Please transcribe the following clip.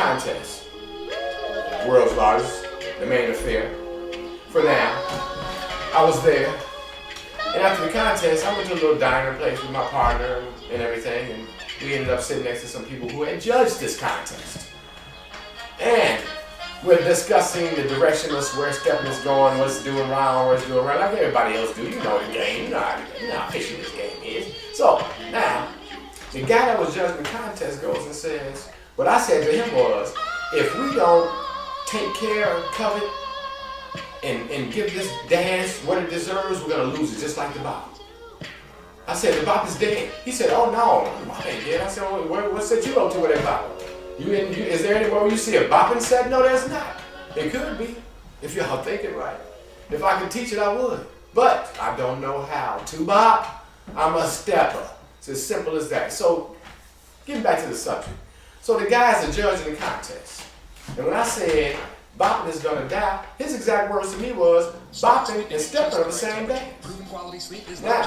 contest. World's largest, the main affair. For now, I was there. And after the contest, I went to a little diner place with my partner and everything, and we ended up sitting next to some people who had judged this contest. And we're discussing the direction of where Steppin is going, what's doing wrong, what's doing right, like everybody else do. You know the game, you know how fishy this game is. So now, the guy that was judging the contest goes and says, what I said to him was, if we don't take care of covet and give this dance what it deserves, we're gonna lose it, just like the bop. I said, the bop is dead. He said, oh no, I ain't dead. I said, well, what set you up to with that bop? Is there anywhere where you see a bopping set? No, there's not. It could be, if y'all think it right. If I could teach it, I would. But I don't know how to bop. I'm a stepper. It's as simple as that. So, getting back to the subject. So the guy's a judge in the contest. And when I said bopping is gonna die, his exact words to me was, bopping and stepping are the same day. Now,